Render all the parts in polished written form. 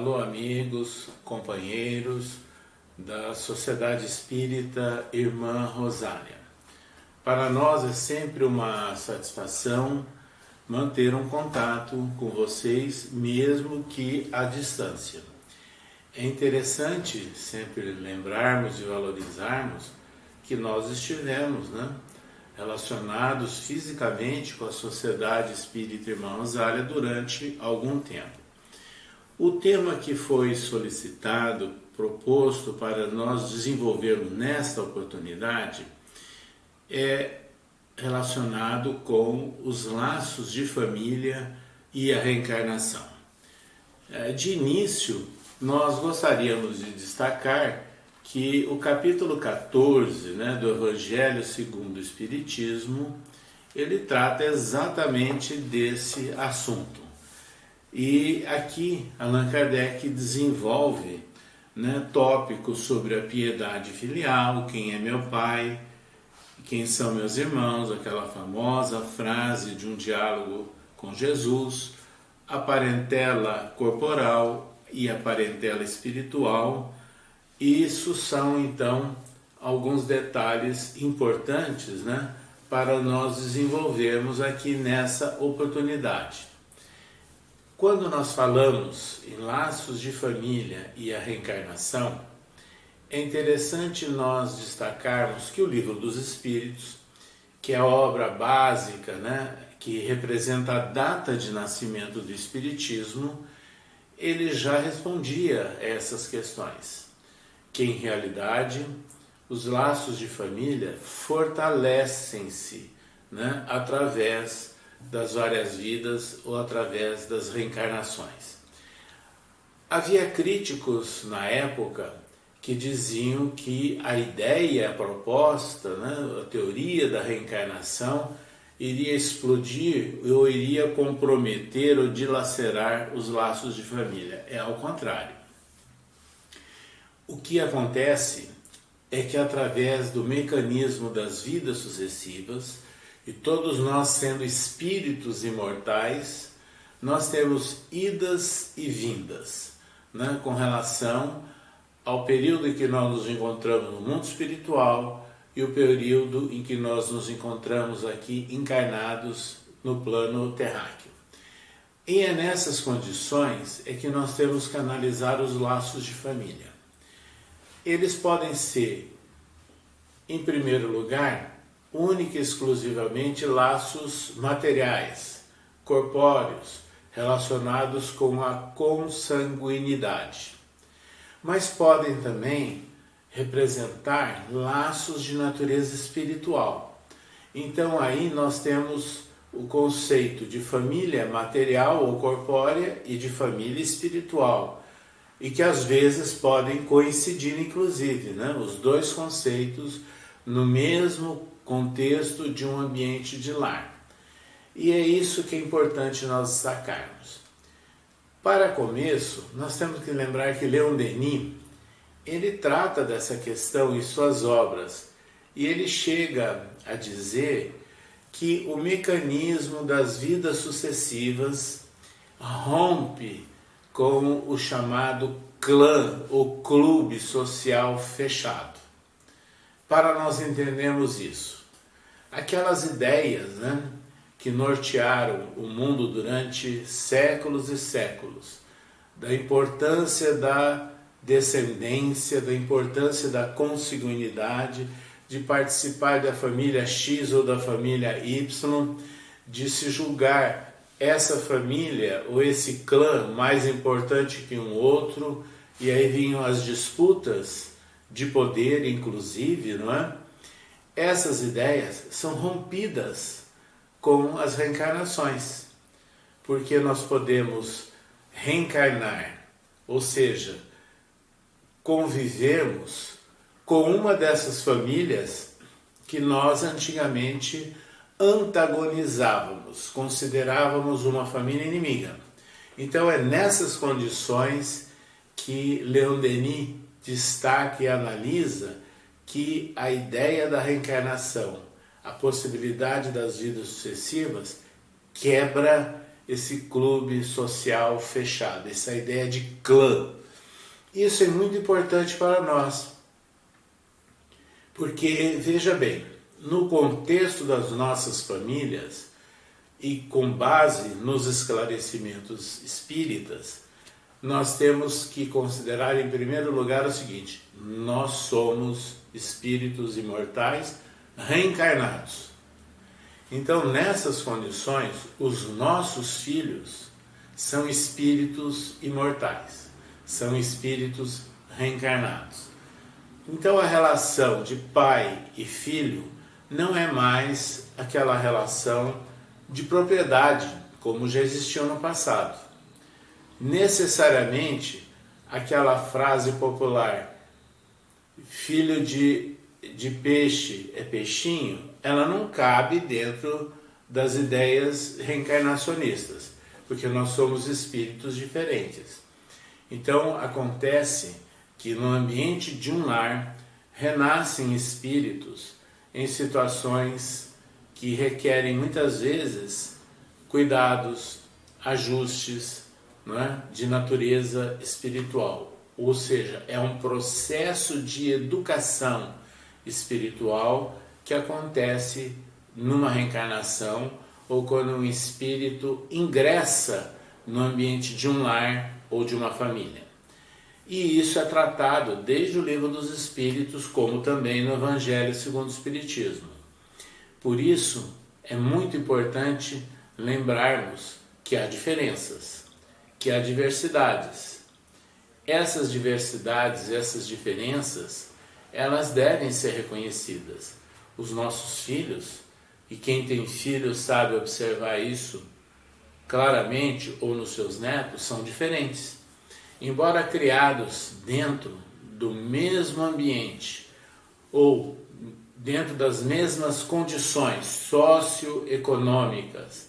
Alô, amigos, companheiros da Sociedade Espírita Irmã Rosália. Para nós é sempre uma satisfação manter um contato com vocês, mesmo que à distância. É interessante sempre lembrarmos e valorizarmos que nós estivemos, relacionados fisicamente com a Sociedade Espírita Irmã Rosália durante algum tempo. O tema que foi solicitado, proposto para nós desenvolvermos nesta oportunidade é relacionado com os laços de família e a reencarnação. De início, nós gostaríamos de destacar que o capítulo 14 do Evangelho segundo o Espiritismo, ele trata exatamente desse assunto. E aqui Allan Kardec desenvolve tópicos sobre a piedade filial, quem é meu pai, quem são meus irmãos, aquela famosa frase de um diálogo com Jesus, a parentela corporal e a parentela espiritual. Isso são então alguns detalhes importantes para nós desenvolvermos aqui nessa oportunidade. Quando nós falamos em laços de família e a reencarnação, é interessante nós destacarmos que o Livro dos Espíritos, que é a obra básica, que representa a data de nascimento do Espiritismo, ele já respondia a essas questões, que em realidade os laços de família fortalecem-se através das várias vidas ou através das reencarnações. Havia críticos na época que diziam que a ideia proposta, a teoria da reencarnação, iria explodir ou iria comprometer ou dilacerar os laços de família. É ao contrário. O que acontece é que através do mecanismo das vidas sucessivas, e todos nós sendo espíritos imortais, nós temos idas e vindas, com relação ao período em que nós nos encontramos no mundo espiritual e o período em que nós nos encontramos aqui encarnados no plano terráqueo. E é nessas condições é que nós temos que analisar os laços de família. Eles podem ser, em primeiro lugar, única e exclusivamente laços materiais, corpóreos, relacionados com a consanguinidade. Mas podem também representar laços de natureza espiritual. Então aí nós temos o conceito de família material ou corpórea e de família espiritual, e que às vezes podem coincidir inclusive, os dois conceitos no mesmo contexto de um ambiente de lar. E é isso que é importante nós destacarmos. Para começo, nós temos que lembrar que Leon Denis, ele trata dessa questão em suas obras, e ele chega a dizer que o mecanismo das vidas sucessivas rompe com o chamado clã ou clube social fechado. Para nós entendermos isso, aquelas ideias que nortearam o mundo durante séculos e séculos, da importância da descendência, da importância da consanguinidade, de participar da família X ou da família Y, de se julgar essa família ou esse clã mais importante que um outro, e aí vinham as disputas de poder, inclusive, Essas ideias são rompidas com as reencarnações, porque nós podemos reencarnar, ou seja, convivemos com uma dessas famílias que nós antigamente antagonizávamos, considerávamos uma família inimiga. Então é nessas condições que Leon Denis destaca e analisa que a ideia da reencarnação, a possibilidade das vidas sucessivas, quebra esse clube social fechado, essa ideia de clã. Isso é muito importante para nós, porque, veja bem, no contexto das nossas famílias e com base nos esclarecimentos espíritas, nós temos que considerar em primeiro lugar o seguinte: nós somos espíritos imortais reencarnados. Então, nessas condições, os nossos filhos são espíritos imortais, são espíritos reencarnados. Então, a relação de pai e filho não é mais aquela relação de propriedade, como já existiu no passado. Necessariamente, aquela frase popular, filho de peixe é peixinho, ela não cabe dentro das ideias reencarnacionistas, porque nós somos espíritos diferentes. Então, acontece que no ambiente de um lar renascem espíritos em situações que requerem muitas vezes cuidados, ajustes, não é? De natureza espiritual. Ou seja, é um processo de educação espiritual que acontece numa reencarnação ou quando um espírito ingressa no ambiente de um lar ou de uma família. E isso é tratado desde o Livro dos Espíritos, como também no Evangelho segundo o Espiritismo. Por isso, é muito importante lembrarmos que há diferenças, que há diversidades. Essas diversidades, essas diferenças, elas devem ser reconhecidas. Os nossos filhos, e quem tem filhos sabe observar isso claramente, ou nos seus netos, são diferentes. Embora criados dentro do mesmo ambiente ou dentro das mesmas condições socioeconômicas,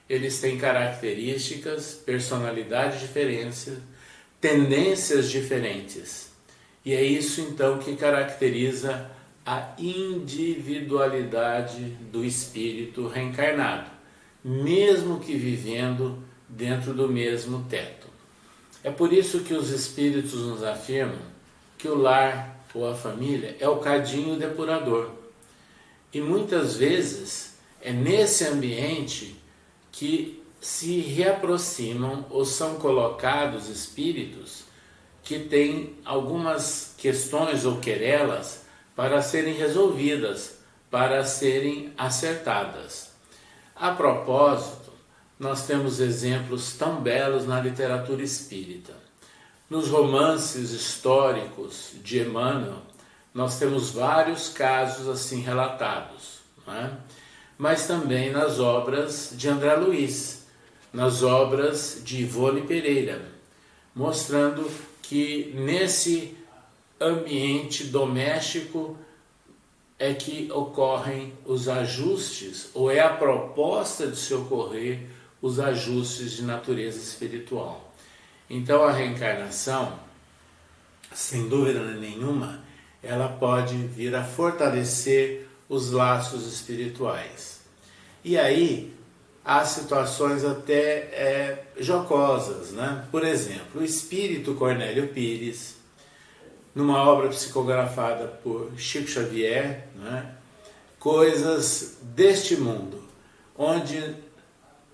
eles têm características, personalidades diferentes, tendências diferentes. E é isso então que caracteriza a individualidade do espírito reencarnado, mesmo que vivendo dentro do mesmo teto. É por isso que os espíritos nos afirmam que o lar ou a família é o cadinho depurador. E muitas vezes é nesse ambiente que se reaproximam ou são colocados espíritos que têm algumas questões ou querelas para serem resolvidas, para serem acertadas. A propósito, nós temos exemplos tão belos na literatura espírita. Nos romances históricos de Emmanuel, nós temos vários casos assim relatados, não é? Mas também nas obras de André Luiz, nas obras de Ivone Pereira, mostrando que nesse ambiente doméstico é que ocorrem os ajustes, ou é a proposta de se ocorrer os ajustes de natureza espiritual. Então a reencarnação, sem dúvida nenhuma, ela pode vir a fortalecer os laços espirituais. E aí há situações até jocosas, né? Por exemplo, o espírito Cornélio Pires, numa obra psicografada por Chico Xavier, né? Coisas deste mundo, onde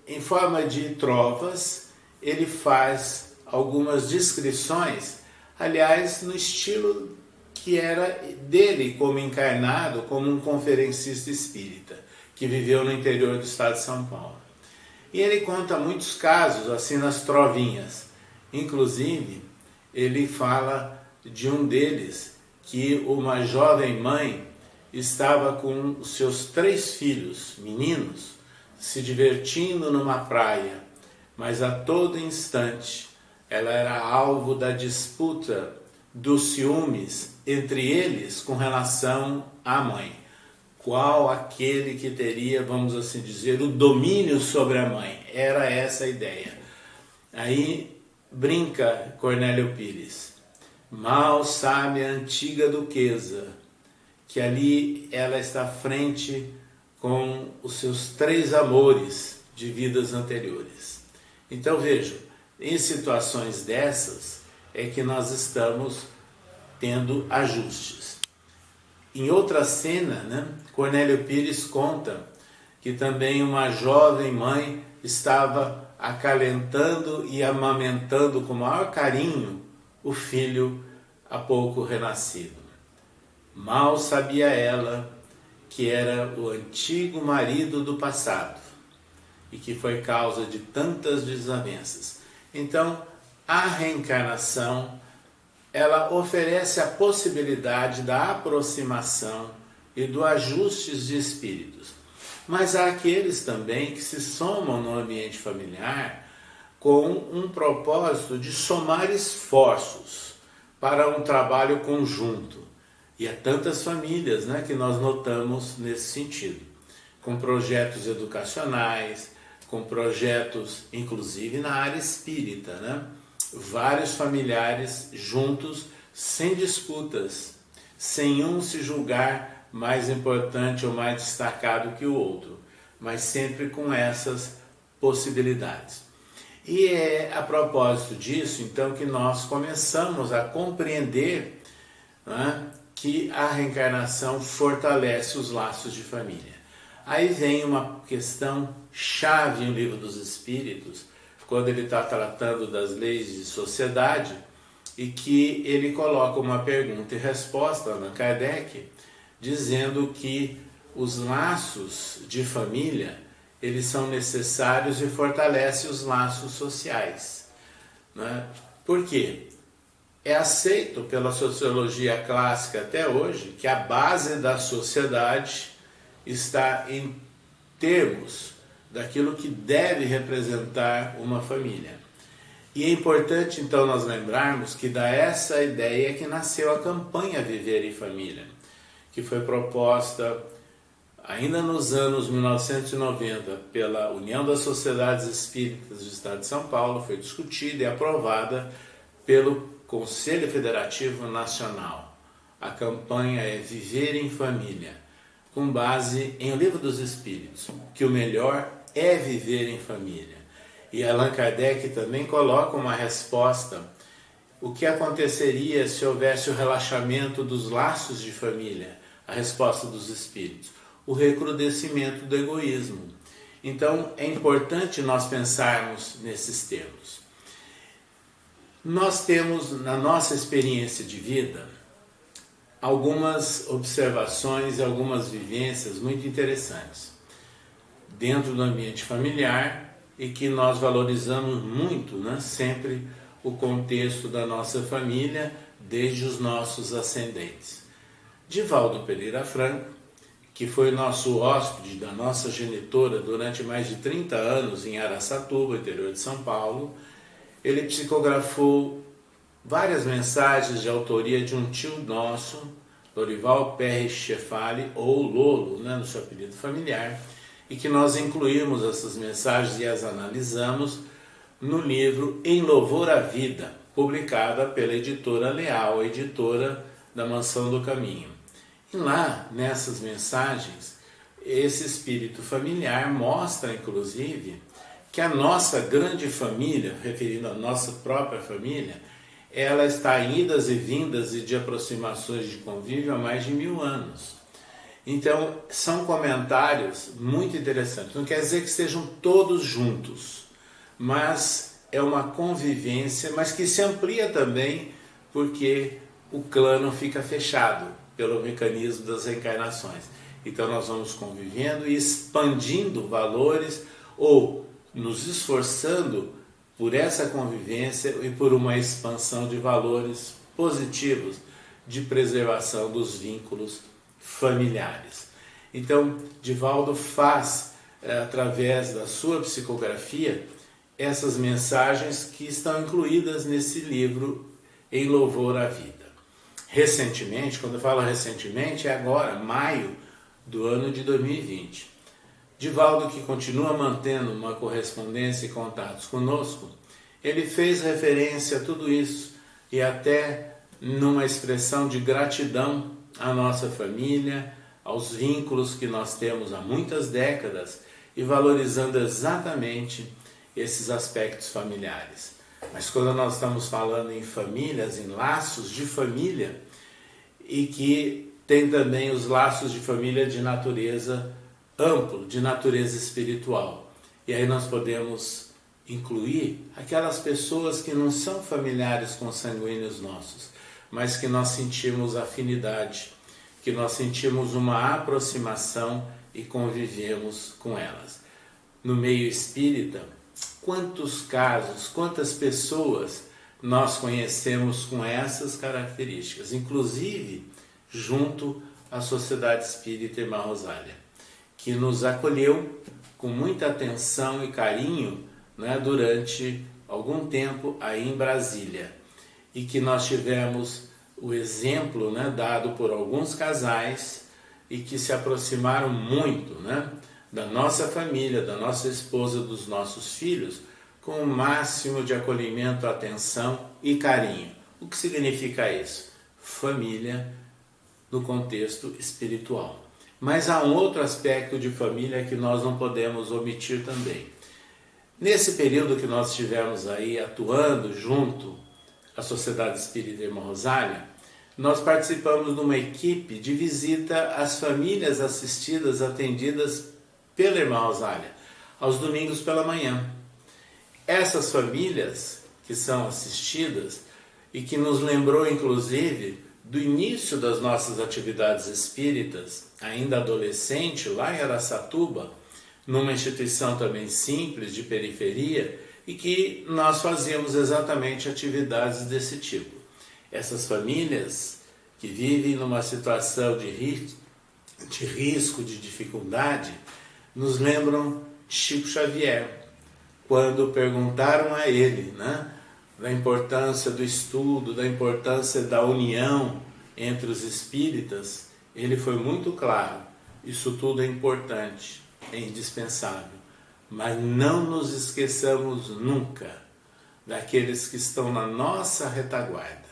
em forma de trovas, ele faz algumas descrições, aliás, no estilo que era dele como encarnado, como um conferencista espírita, que viveu no interior do estado de São Paulo. E ele conta muitos casos, assim, nas trovinhas. Inclusive, ele fala de um deles, que uma jovem mãe estava com os seus 3 filhos, meninos, se divertindo numa praia, mas a todo instante ela era alvo da disputa dos ciúmes entre eles com relação à mãe. Qual aquele que teria, vamos assim dizer, o domínio sobre a mãe? Era essa a ideia. Aí brinca Cornélio Pires: mal sabe a antiga duquesa que ali ela está à frente com os seus 3 amores de vidas anteriores. Então vejo, em situações dessas é que nós estamos tendo ajustes. Em outra cena, né, Cornélio Pires conta que também uma jovem mãe estava acalentando e amamentando com maior carinho o filho há pouco renascido. Mal sabia ela que era o antigo marido do passado e que foi causa de tantas desavenças. Então, a reencarnação, ela oferece a possibilidade da aproximação e do ajustes de espíritos. Mas há aqueles também que se somam no ambiente familiar com um propósito de somar esforços para um trabalho conjunto. E há tantas famílias, né, que nós notamos nesse sentido, com projetos educacionais, com projetos inclusive na área espírita, né? Vários familiares juntos, sem disputas, sem um se julgar mais importante ou mais destacado que o outro, mas sempre com essas possibilidades. E é a propósito disso, então, que nós começamos a compreender, né, que a reencarnação fortalece os laços de família. Aí vem uma questão chave no Livro dos Espíritos, quando ele está tratando das leis de sociedade, e que ele coloca uma pergunta e resposta a Allan Kardec, dizendo que os laços de família, eles são necessários e fortalecem os laços sociais, né? Por quê? É aceito pela sociologia clássica até hoje que a base da sociedade está em termos daquilo que deve representar uma família. E é importante então nós lembrarmos que dessa ideia que nasceu a campanha Viver em Família, que foi proposta ainda nos anos 1990 pela União das Sociedades Espíritas do Estado de São Paulo, foi discutida e aprovada pelo Conselho Federativo Nacional. A campanha é Viver em Família, com base em O Livro dos Espíritos, que o melhor é viver em família. E Allan Kardec também coloca uma resposta: o que aconteceria se houvesse o relaxamento dos laços de família? A resposta dos espíritos: o recrudescimento do egoísmo. Então é importante nós pensarmos nesses termos. Nós temos na nossa experiência de vida algumas observações e algumas vivências muito interessantes dentro do ambiente familiar e que nós valorizamos muito, né? Sempre o contexto da nossa família, desde os nossos ascendentes. Divaldo Pereira Franco, que foi nosso hóspede da nossa genitora durante mais de 30 anos em Araçatuba, interior de São Paulo, ele psicografou várias mensagens de autoria de um tio nosso, Lorival Perry Chefali, ou Lolo, né, no seu apelido familiar, e que nós incluímos essas mensagens e as analisamos no livro Em Louvor à Vida, publicada pela editora Leal, editora da Mansão do Caminho. E lá, nessas mensagens, esse espírito familiar mostra, inclusive, que a nossa grande família, referindo à nossa própria família, ela está em idas e vindas e de aproximações de convívio há mais de 1000 anos. Então, são comentários muito interessantes. Não quer dizer que estejam todos juntos, mas é uma convivência, mas que se amplia também porque o clã não fica fechado pelo mecanismo das reencarnações. Então, nós vamos convivendo e expandindo valores ou nos esforçando por essa convivência e por uma expansão de valores positivos de preservação dos vínculos familiares. Então, Divaldo faz, através da sua psicografia, essas mensagens que estão incluídas nesse livro Em Louvor à Vida. Recentemente, quando eu falo recentemente, é agora, maio do ano de 2020. Divaldo, que continua mantendo uma correspondência e contatos conosco, ele fez referência a tudo isso e até numa expressão de gratidão à nossa família, aos vínculos que nós temos há muitas décadas e valorizando exatamente esses aspectos familiares. Mas quando nós estamos falando em famílias, em laços de família, e que tem também os laços de família de natureza amplo, de natureza espiritual. E aí nós podemos incluir aquelas pessoas que não são familiares consanguíneos nossos, mas que nós sentimos afinidade, que nós sentimos uma aproximação e convivemos com elas. No meio espírita, quantos casos, quantas pessoas nós conhecemos com essas características, inclusive junto à Sociedade Espírita Irmã Rosália, que nos acolheu com muita atenção e carinho, né, durante algum tempo aí em Brasília, e que nós tivemos o exemplo, né, dado por alguns casais e que se aproximaram muito, né, da nossa família, da nossa esposa, dos nossos filhos, com o máximo de acolhimento, atenção e carinho. O que significa isso? Família no contexto espiritual. Mas há um outro aspecto de família que nós não podemos omitir também. Nesse período que nós estivemos aí atuando junto à Sociedade Espírita Irmã Rosália, nós participamos de uma equipe de visita às famílias assistidas, atendidas pela Irmã Rosália, aos domingos pela manhã. Essas famílias que são assistidas e que nos lembrou inclusive do início das nossas atividades espíritas, ainda adolescente, lá em Araçatuba, numa instituição também simples, de periferia, e que nós fazíamos exatamente atividades desse tipo. Essas famílias que vivem numa situação de risco, de dificuldade, nos lembram Chico Xavier, quando perguntaram a ele, né, da importância do estudo, da importância da união entre os espíritas, ele foi muito claro: isso tudo é importante, é indispensável, mas não nos esqueçamos nunca daqueles que estão na nossa retaguarda.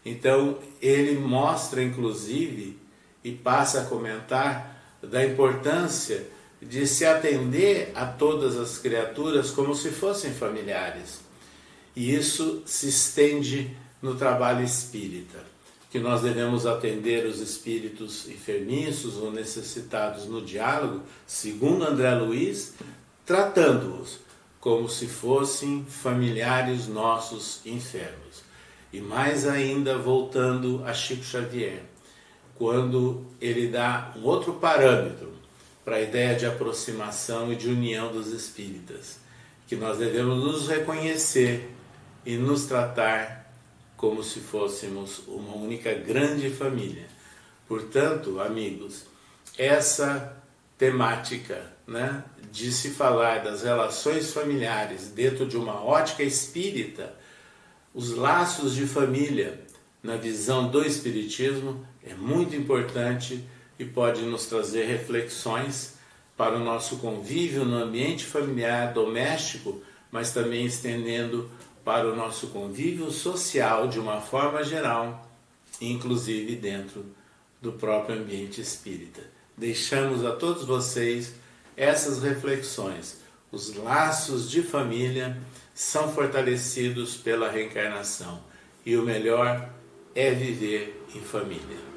Então ele mostra inclusive e passa a comentar da importância de se atender a todas as criaturas como se fossem familiares. E isso se estende no trabalho espírita, que nós devemos atender os espíritos enfermiços ou necessitados no diálogo, segundo André Luiz, tratando-os como se fossem familiares nossos enfermos. E mais ainda, voltando a Chico Xavier, quando ele dá um outro parâmetro para a ideia de aproximação e de união dos espíritas, que nós devemos nos reconhecer e nos tratar como se fôssemos uma única grande família. Portanto, amigos, essa temática, né, de se falar das relações familiares dentro de uma ótica espírita, os laços de família na visão do Espiritismo, é muito importante e pode nos trazer reflexões para o nosso convívio no ambiente familiar, doméstico, mas também estendendo para o nosso convívio social de uma forma geral, inclusive dentro do próprio ambiente espírita. Deixamos a todos vocês essas reflexões. Os laços de família são fortalecidos pela reencarnação e o melhor é viver em família.